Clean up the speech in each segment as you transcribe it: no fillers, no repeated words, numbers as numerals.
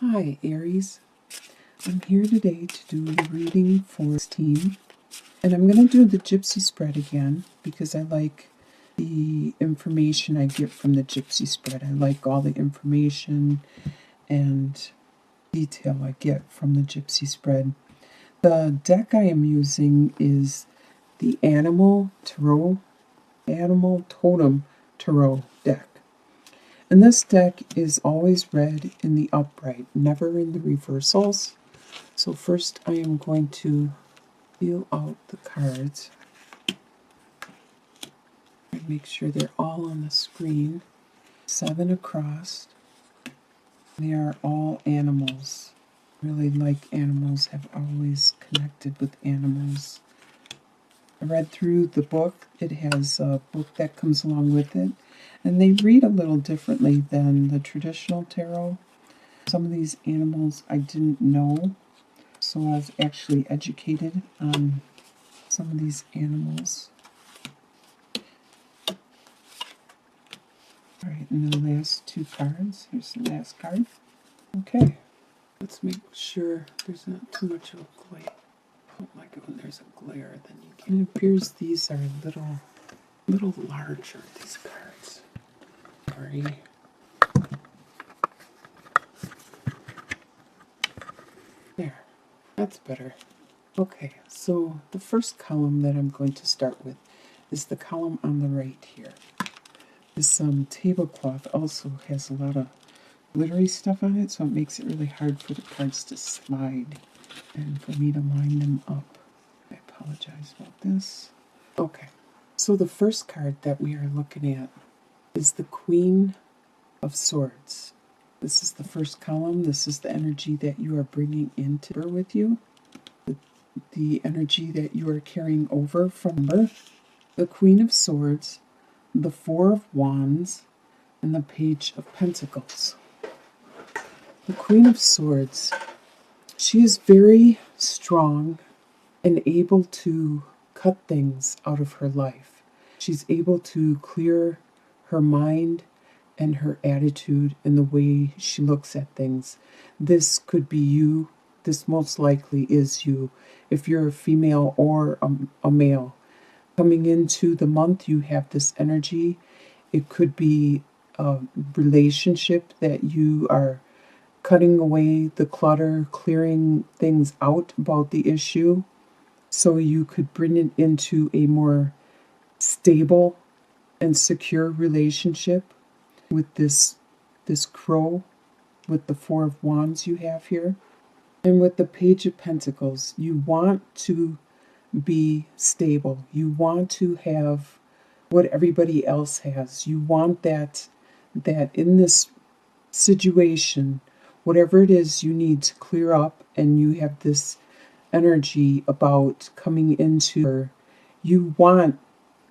Hi, Aries. I'm here today to do the reading for this team. And I'm going to do the Gypsy spread again because I like the information I get from the Gypsy spread. I like all the information and detail I get from the Gypsy spread. The deck I am using is the Animal Totem Tarot deck. And this deck is always read in the upright, never in the reversals. So first I am going to feel out the cards and make sure they're all on the screen. 7 across. They are all animals. Really like animals, have always connected with animals. I read through the book. It has a book that comes along with it. And they read a little differently than the traditional tarot. Some of these animals I didn't know. So I was actually educated on some of these animals. All right, and the last 2 cards. Here's the last card. Okay, let's make sure there's not too much of a glare. Oh my god, when there's a glare, then you can. It appears these are a little larger, these cards. Sorry. There, that's better. Okay, so the first column that I'm going to start with is the column on the right here. This tablecloth also has a lot of glittery stuff on it, so it makes it really hard for the cards to slide and for me to line them up. I apologize about this. Okay, so the first card that we are looking at is the Queen of Swords. This is the first column. This is the energy that you are bringing into her with you. The energy that you are carrying over from birth. The Queen of Swords, the 4 of Wands, and the Page of Pentacles. The Queen of Swords, she is very strong and able to cut things out of her life. She's able to clear her mind and her attitude and the way she looks at things. This could be you. This most likely is you. If you're a female or a male. Coming into the month, you have this energy. It could be a relationship that you are cutting away the clutter, clearing things out about the issue, so you could bring it into a more stable and secure relationship with this crow, with the 4 of Wands you have here. And with the Page of Pentacles, you want to be stable. You want to have what everybody else has. You want that in this situation, whatever it is you need to clear up, and you have this energy about coming into her. You want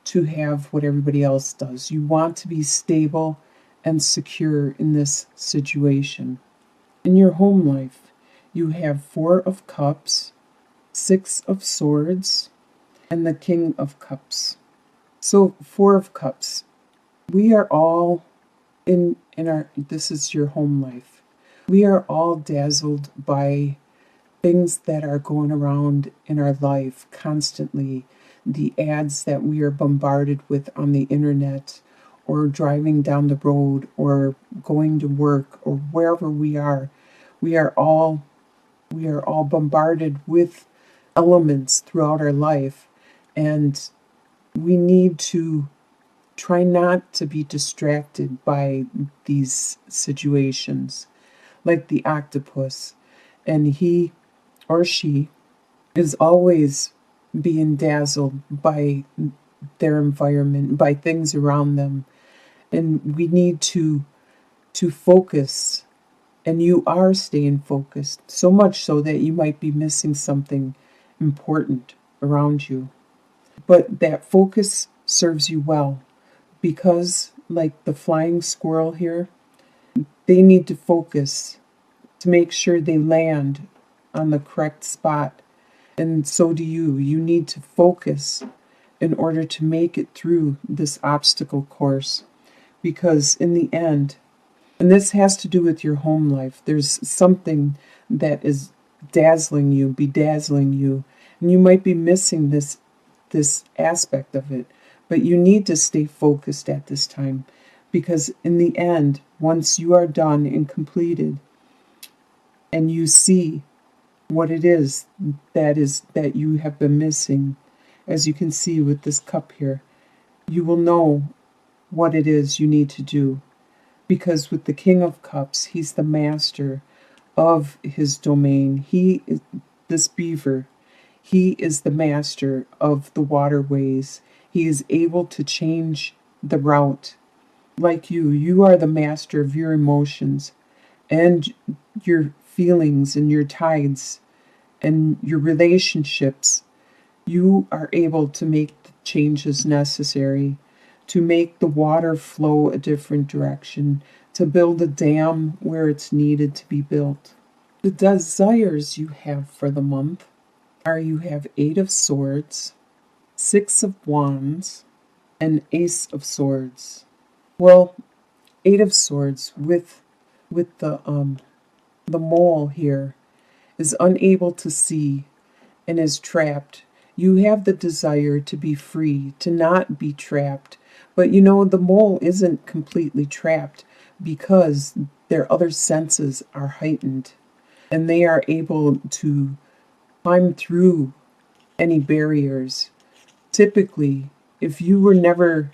to have what everybody else does. You want to be stable and secure in this situation. In your home life, you have 4 of Cups, 6 of Swords, and the King of Cups. So 4 of Cups. We are all in our, this is your home life. We are all dazzled by things that are going around in our life constantly. The ads that we are bombarded with on the internet, or driving down the road, or going to work, or wherever we are all bombarded with elements throughout our life, and we need to try not to be distracted by these situations, like the octopus, and he or she is always being dazzled by their environment, by things around them, and we need to focus. And you are staying focused, so much so that you might be missing something important around you. But that focus serves you well, because, like the flying squirrel here, they need to focus to make sure they land on the correct spot. And so do you. You need to focus in order to make it through this obstacle course, because in the end, And this has to do with your home life. There's something that is dazzling you, bedazzling you, and you might be missing this aspect of it. But you need to stay focused at this time, because in the end, once you are done and completed, and you see what it is that you have been missing, as you can see with this cup here, you will know what it is you need to do. Because with the King of Cups, he's the master of his domain. He is this beaver. He is the master of the waterways. He is able to change the route. Like you are the master of your emotions and your feelings and your tides and your relationships. You are able to make the changes necessary to make the water flow a different direction, to build a dam where it's needed to be built. The desires you have for the month are you have 8 of Swords, 6 of Wands, and Ace of Swords. Well, 8 of Swords with the mole here is unable to see and is trapped. You have the desire to be free, to not be trapped. But you know, the mole isn't completely trapped because their other senses are heightened and they are able to climb through any barriers. Typically, if you were never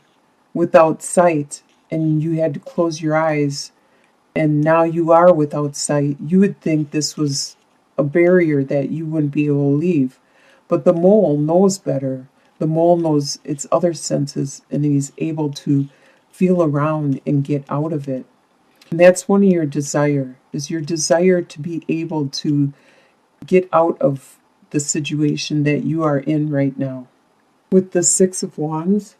without sight and you had to close your eyes and now you are without sight, you would think this was a barrier that you wouldn't be able to leave. But the mole knows better. The mole knows its other senses and he's able to feel around and get out of it. And that's one of your desire, is your desire to be able to get out of the situation that you are in right now. With the 6 of Wands,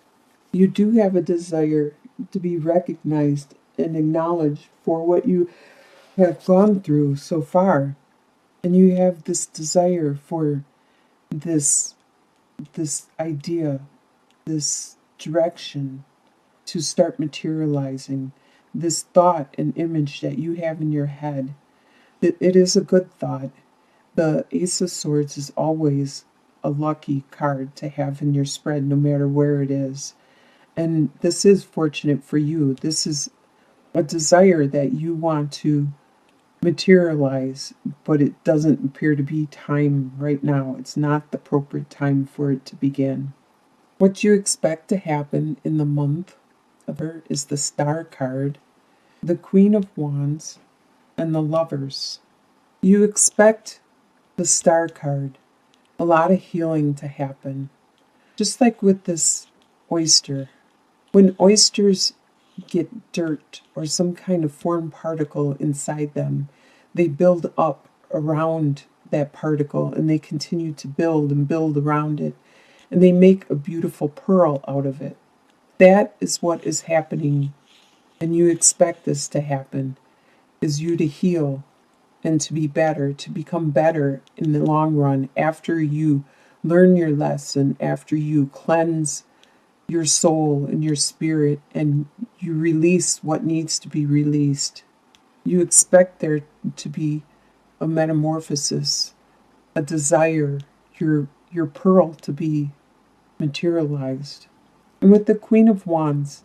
you do have a desire to be recognized and acknowledged for what you have gone through so far. And you have this desire for this idea, this direction to start materializing, this thought and image that you have in your head. That it is a good thought. The Ace of Swords is always a lucky card to have in your spread, no matter where it is. And this is fortunate for you. This is a desire that you want to materialize, but it doesn't appear to be time right now. It's not the appropriate time for it to begin. What you expect to happen in the month of her is the Star card, the Queen of Wands, and the Lovers. You expect the Star card, a lot of healing to happen. Just like with this oyster. When oysters get dirt or some kind of foreign particle inside them, they build up around that particle and they continue to build and build around it. And they make a beautiful pearl out of it. That is what is happening, and you expect this to happen, is you to heal and to be better, to become better in the long run after you learn your lesson, after you cleanse your soul and your spirit and you release what needs to be released. You expect there to be a metamorphosis, a desire, your pearl to be materialized. And with the Queen of Wands,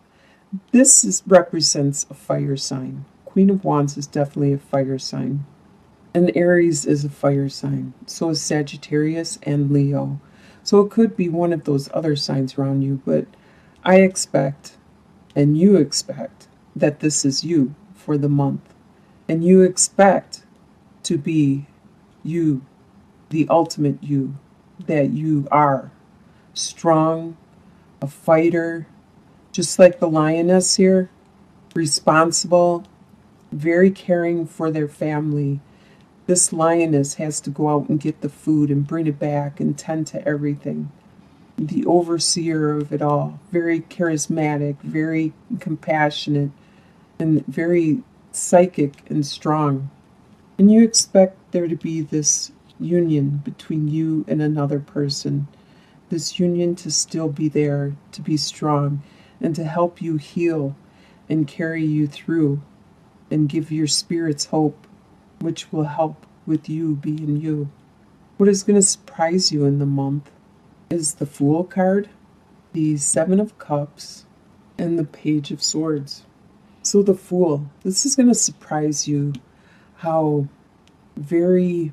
represents a fire sign. Queen of Wands is definitely a fire sign. And Aries is a fire sign. So is Sagittarius and Leo. So it could be one of those other signs around you, but I expect, and you expect, that this is you for the month. And you expect to be you, the ultimate you, that you are. Strong, a fighter, just like the lioness here, responsible, very caring for their family. This lioness has to go out and get the food and bring it back and tend to everything. The overseer of it all, very charismatic, very compassionate, and very psychic and strong. And you expect there to be this union between you and another person, this union to still be there, to be strong, and to help you heal and carry you through. and give your spirits hope, which will help with you being you. What is going to surprise you in the month is the Fool card, the Seven of Cups, and the Page of Swords. So the Fool, this is going to surprise you how very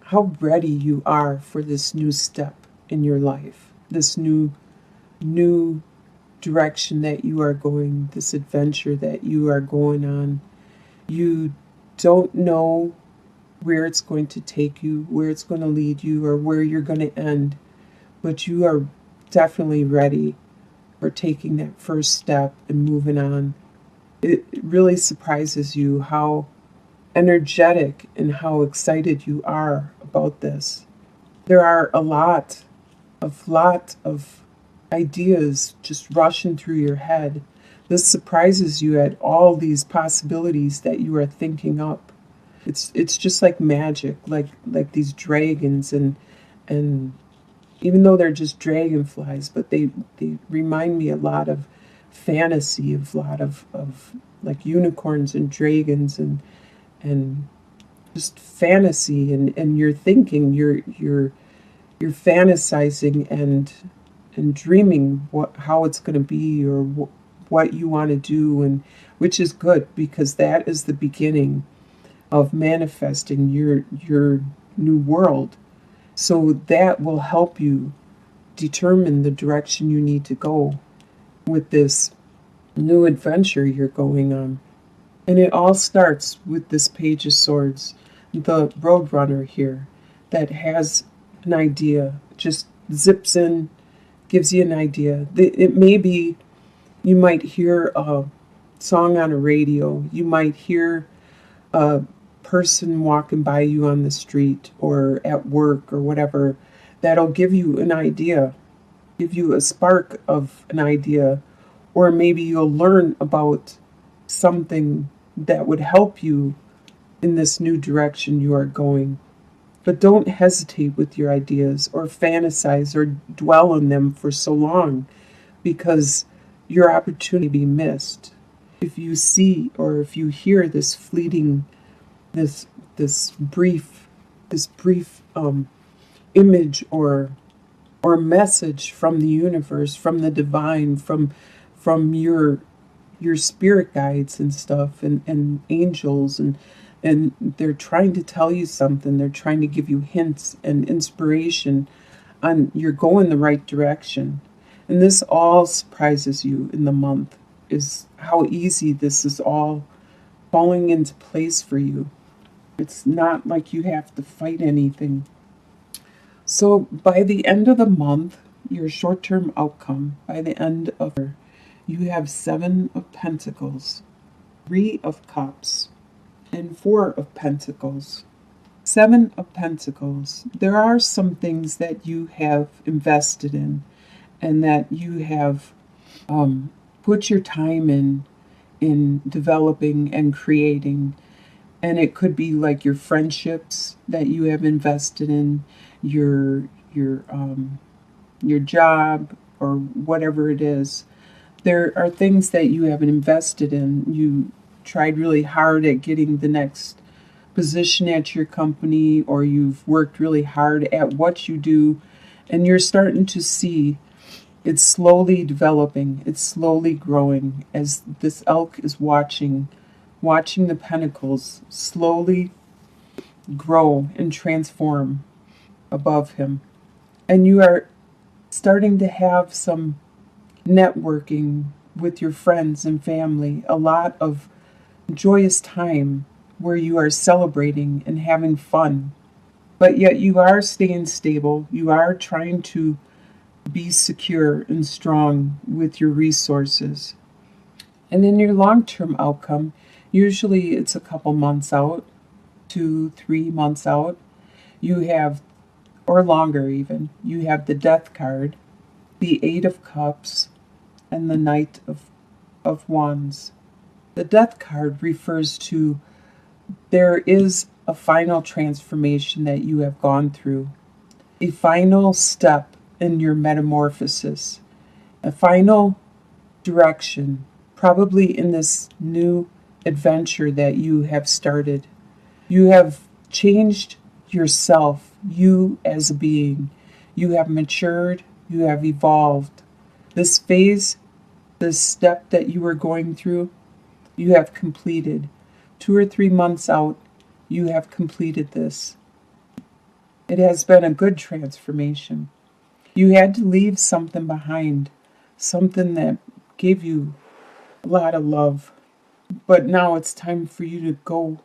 how ready you are for this new step in your life, this new direction that you are going, this adventure that you are going on. You don't know where it's going to take you, where it's going to lead you, or where you're going to end, but you are definitely ready for taking that first step and moving on. It really surprises you how energetic and how excited you are about this. There are a lot of ideas just rushing through your head. This surprises you at all these possibilities that you are thinking up. It's just like magic, like these dragons and even though they're just dragonflies, but they remind me a lot of fantasy, of a lot of like unicorns and dragons and just fantasy, and you're thinking, you're fantasizing and dreaming how it's going to be, or what you want to do, and which is good, because that is the beginning of manifesting your new world. So that will help you determine the direction you need to go with this new adventure you're going on. And it all starts with this Page of Swords, the Roadrunner here, that has an idea, just zips in, gives you an idea. It may be, you might hear a song on a radio, you might hear a person walking by you on the street or at work or whatever, that'll give you an idea, give you a spark of an idea, or maybe you'll learn about something that would help you in this new direction you are going. But don't hesitate with your ideas or fantasize or dwell on them for so long, because your opportunity will be missed. If you see or if you hear this fleeting, this brief image or message from the universe, from the divine, from your spirit guides and stuff, and angels, and they're trying to tell you something, they're trying to give you hints and inspiration on you're going the right direction. And this all surprises you in the month, is how easy this is all falling into place for you. It's not like you have to fight anything. So by the end of the month, your short-term outcome, by the end of you have 7 of Pentacles, 3 of Cups, and 4 of Pentacles. 7 of Pentacles. There are some things that you have invested in and that you have put your time in developing and creating. And it could be like your friendships that you have invested in, your job, or whatever it is. There are things that you haven't invested in. You tried really hard at getting the next position at your company, or you've worked really hard at what you do, and you're starting to see it's slowly developing, it's slowly growing, as this elk is watching the pentacles slowly grow and transform above him. And you are starting to have some networking with your friends and family, a lot of joyous time where you are celebrating and having fun. But yet you are staying stable. You are trying to be secure and strong with your resources. And in your long-term outcome, usually it's a couple months out, 2-3 months out, you have, or longer even, you have the Death card, the 8 of Cups, and the Knight of Wands. The Death card refers to there is a final transformation that you have gone through, a final step in your metamorphosis, a final direction, probably in this new adventure that you have started. You have changed yourself, you as a being. You have matured, you have evolved. This phase, this step that you were going through, you have completed. 2 or 3 months out, you have completed this. It has been a good transformation. You had to leave something behind, something that gave you a lot of love. But now it's time for you to go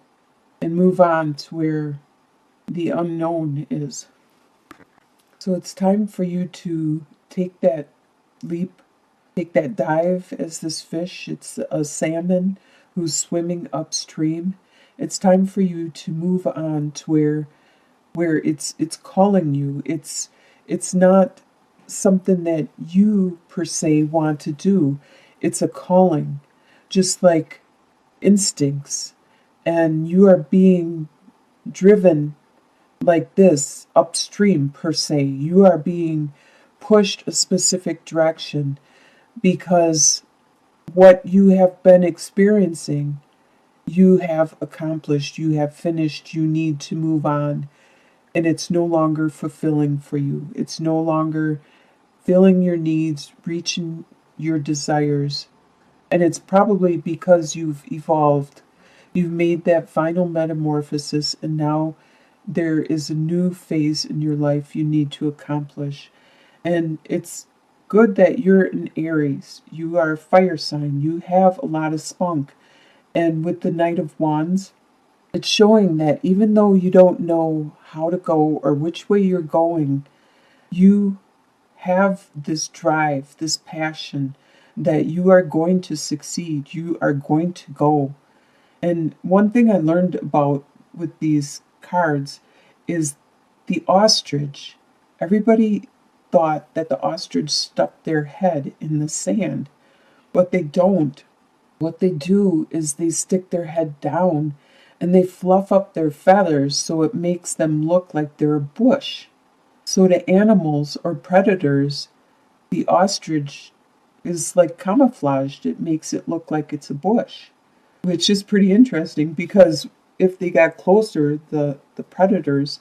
and move on to where the unknown is. So it's time for you to take that leap, take that dive as this fish. It's a salmon who's swimming upstream. It's time for you to move on to where it's calling you. It's not something that you per se want to do. It's a calling, just like instincts. And you are being driven like this upstream per se. You are being pushed a specific direction because what you have been experiencing, you have accomplished, you have finished, you need to move on. And it's no longer fulfilling for you. It's no longer filling your needs, reaching your desires. And it's probably because you've evolved. You've made that final metamorphosis, and now there is a new phase in your life you need to accomplish. And it's good that you're an Aries. You are a fire sign. You have a lot of spunk. And with the Knight of Wands, it's showing that even though you don't know how to go or which way you're going, you have this drive, this passion that you are going to succeed. You are going to go. And one thing I learned about with these cards is the ostrich. Everybody thought that the ostrich stuck their head in the sand, but they don't. What they do is they stick their head down and they fluff up their feathers so it makes them look like they're a bush. So to animals or predators, the ostrich is like camouflaged. It makes it look like it's a bush, which is pretty interesting because if they got closer, the predators,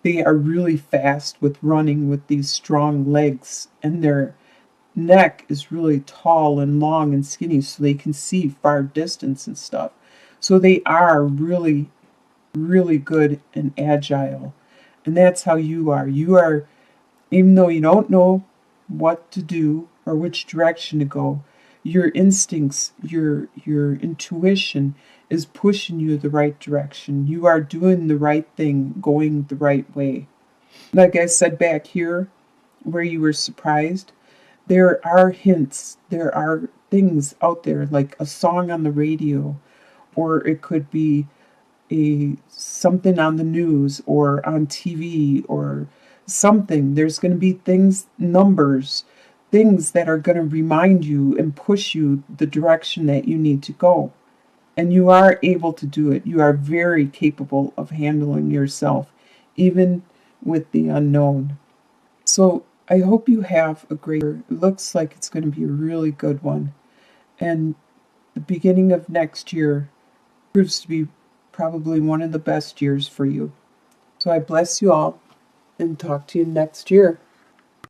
they are really fast with running with these strong legs, and their neck is really tall and long and skinny so they can see far distance and stuff. So they are really, really good and agile. And that's how you are. You are, even though you don't know what to do or which direction to go, your instincts, your intuition is pushing you the right direction. You are doing the right thing, going the right way. Like I said back here, where you were surprised, there are hints, there are things out there like a song on the radio, or it could be a something on the news or on TV or something. There's going to be things, numbers, things that are going to remind you and push you the direction that you need to go. And you are able to do it. You are very capable of handling yourself, even with the unknown. So I hope you have a great year. It looks like it's going to be a really good one. And the beginning of next year proves to be probably one of the best years for you. So I bless you all and talk to you next year.